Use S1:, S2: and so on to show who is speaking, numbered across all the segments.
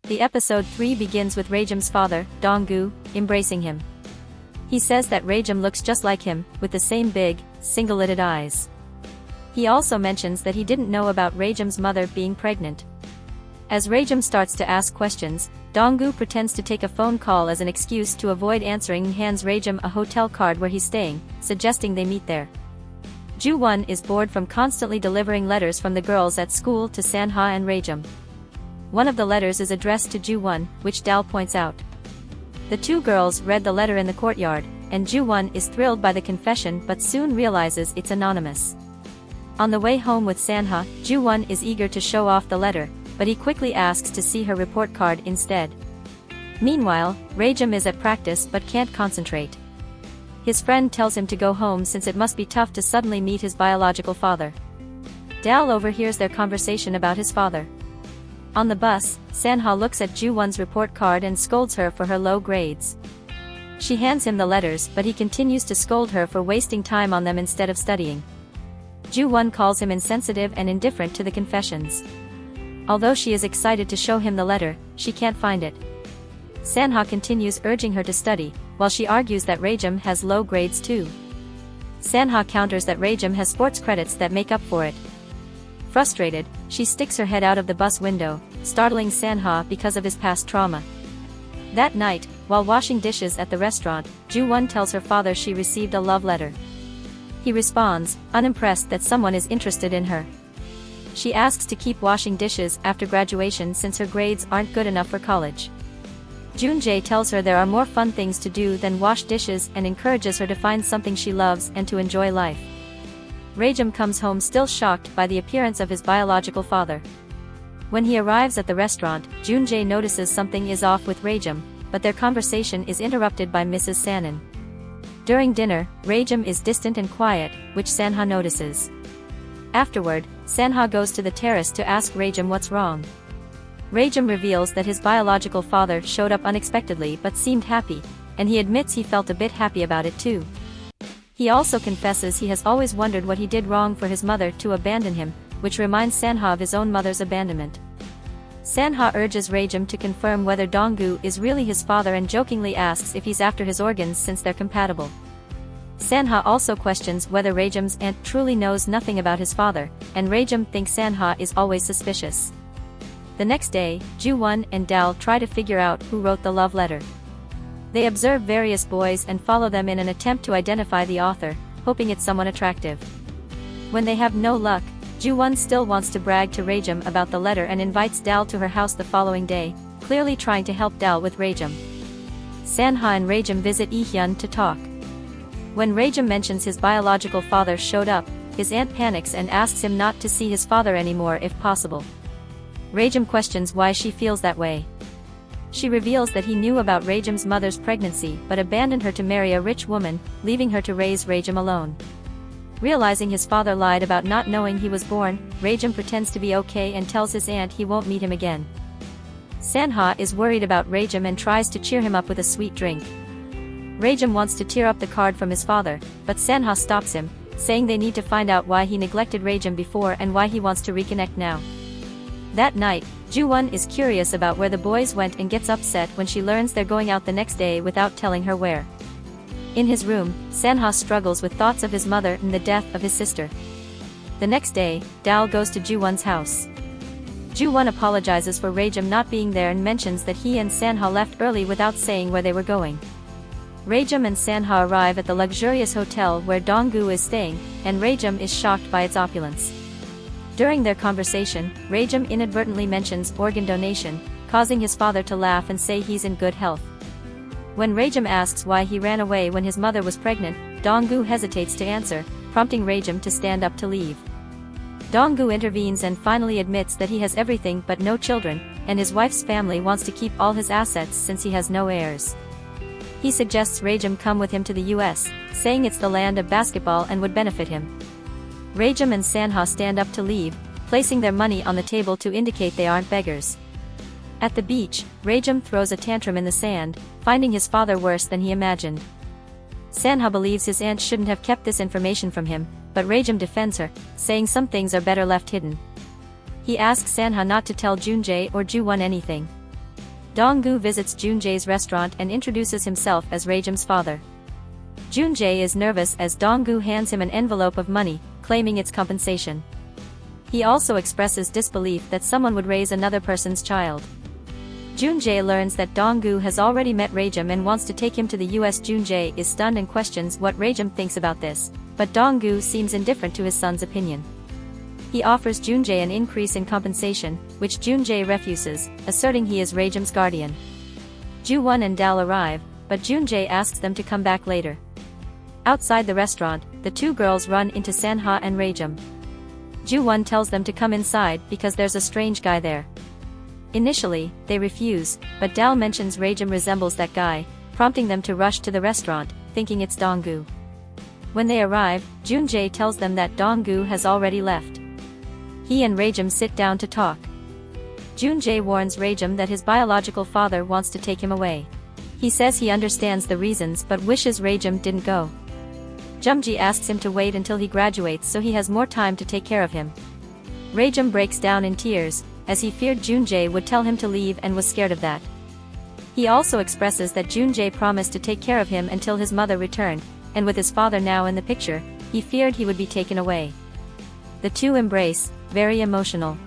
S1: The episode 3 begins with Rajam's father, Donggu, embracing him. He says that Rajam looks just like him, with the same big, single-lidded eyes. He also mentions that he didn't know about Rajam's mother being pregnant. As Rajam starts to ask questions, Donggu pretends to take a phone call as an excuse to avoid answering and hands Rajam a hotel card where he's staying, suggesting they meet there. Ju-won is bored from constantly delivering letters from the girls at school to Sanha and Rajam. One of the letters is addressed to Ju-won, which Dal points out. The two girls read the letter in the courtyard, and Ju-won is thrilled by the confession but soon realizes it's anonymous. On the way home with Sanha, Ju-won is eager to show off the letter, but he quickly asks to see her report card instead. Meanwhile, Rajam is at practice but can't concentrate. His friend tells him to go home since it must be tough to suddenly meet his biological father. Dal overhears their conversation about his father. On the bus, Sanha looks at Ju-won's report card and scolds her for her low grades. She hands him the letters but he continues to scold her for wasting time on them instead of studying. Ju-won calls him insensitive and indifferent to the confessions. Although she is excited to show him the letter, she can't find it. Sanha continues urging her to study, while she argues that Rajam has low grades too. Sanha counters that Rajam has sports credits that make up for it. Frustrated, she sticks her head out of the bus window, startling Sanha because of his past trauma. That night, while washing dishes at the restaurant, Ju-won tells her father she received a love letter. He responds, unimpressed that someone is interested in her. She asks to keep washing dishes after graduation since her grades aren't good enough for college. Jun-jae tells her there are more fun things to do than wash dishes and encourages her to find something she loves and to enjoy life. Rajam comes home still shocked by the appearance of his biological father. When he arrives at the restaurant, Jun-jae notices something is off with Rajam, but their conversation is interrupted by Mrs. Sanin. During dinner, Rajam is distant and quiet, which Sanha notices. Afterward, Sanha goes to the terrace to ask Rajam what's wrong. Rajam reveals that his biological father showed up unexpectedly but seemed happy, and he admits he felt a bit happy about it too. He also confesses he has always wondered what he did wrong for his mother to abandon him, which reminds Sanha of his own mother's abandonment. Sanha urges Rajam to confirm whether Donggu is really his father and jokingly asks if he's after his organs since they're compatible. Sanha also questions whether Rajam's aunt truly knows nothing about his father, and Rajam thinks Sanha is always suspicious. The next day, Ju-won and Dal try to figure out who wrote the love letter. They observe various boys and follow them in an attempt to identify the author, hoping it's someone attractive. When they have no luck, Ju-won still wants to brag to Rajam about the letter and invites Dal to her house the following day, clearly trying to help Dal with Rajam. Sanha and Rajam visit Lee-hyun to talk. When Rajam mentions his biological father showed up, his aunt panics and asks him not to see his father anymore if possible. Rajam questions why she feels that way. She reveals that he knew about Rajam's mother's pregnancy but abandoned her to marry a rich woman, leaving her to raise Rajam alone. Realizing his father lied about not knowing he was born, Rajam pretends to be okay and tells his aunt he won't meet him again. Sanha is worried about Rajam and tries to cheer him up with a sweet drink. Rajam wants to tear up the card from his father, but Sanha stops him, saying they need to find out why he neglected Rajam before and why he wants to reconnect now. That night, Ju-won is curious about where the boys went and gets upset when she learns they're going out the next day without telling her where. In his room, Sanha struggles with thoughts of his mother and the death of his sister. The next day, Dal goes to Ju-won's house. Ju-won apologizes for Rajam not being there and mentions that he and Sanha left early without saying where they were going. Rajam and Sanha arrive at the luxurious hotel where Donggu is staying, and Rajam is shocked by its opulence. During their conversation, Rajam inadvertently mentions organ donation, causing his father to laugh and say he's in good health. When Rajam asks why he ran away when his mother was pregnant, Donggu hesitates to answer, prompting Rajam to stand up to leave. Donggu intervenes and finally admits that he has everything but no children, and his wife's family wants to keep all his assets since he has no heirs. He suggests Rajam come with him to the US, saying it's the land of basketball and would benefit him. Rajam and Sanha stand up to leave, placing their money on the table to indicate they aren't beggars. At the beach, Rajam throws a tantrum in the sand, finding his father worse than he imagined. Sanha believes his aunt shouldn't have kept this information from him, but Rajam defends her, saying some things are better left hidden. He asks Sanha not to tell Jun-jae or Ju-won anything. Dong-gu visits Junjae's restaurant and introduces himself as Rajam's father. Junjae is nervous as Dong-gu hands him an envelope of money, claiming it's compensation. He also expresses disbelief that someone would raise another person's child. Junjae learns that Dong-gu has already met Rajam and wants to take him to the US. Junjae is stunned and questions what Rajam thinks about this, but Dong-gu seems indifferent to his son's opinion. He offers Junjae an increase in compensation, which Junjae refuses, asserting he is Rajam's guardian. Ju-won and Dal arrive, but Junjae asks them to come back later. Outside the restaurant, the two girls run into Sanha and Rajam. Ju-won tells them to come inside because there's a strange guy there. Initially, they refuse, but Dal mentions Rajam resembles that guy, prompting them to rush to the restaurant, thinking it's Dong-gu. When they arrive, Junjae tells them that Dong-gu has already left. He and Rajam sit down to talk. Junjae warns Rajam that his biological father wants to take him away. He says he understands the reasons but wishes Rajam didn't go. Jumji asks him to wait until he graduates so he has more time to take care of him. Rajam breaks down in tears, as he feared Junjae would tell him to leave and was scared of that. He also expresses that Junjae promised to take care of him until his mother returned, and with his father now in the picture, he feared he would be taken away. The two embrace, very emotional.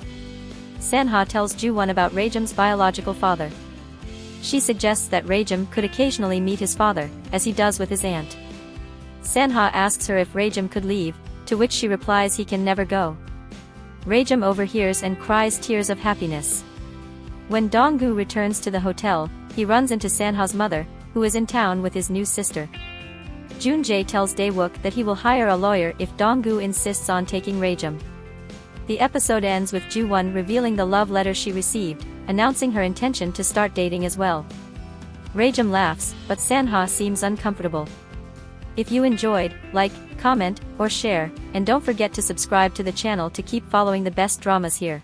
S1: Sanha tells Ju-won about Rajam's biological father. She suggests that Rajam could occasionally meet his father, as he does with his aunt. Sanha asks her if Rajam could leave, to which she replies he can never go. Rajam overhears and cries tears of happiness. When Dong-gu returns to the hotel, he runs into Sanha's mother, who is in town with his new sister. Junjae tells Dae-wook that he will hire a lawyer if Dong-gu insists on taking Rajam. The episode ends with Ju-won revealing the love letter she received, announcing her intention to start dating as well. Rajam laughs, but Sanha seems uncomfortable. If you enjoyed, like, comment, or share, and don't forget to subscribe to the channel to keep following the best dramas here.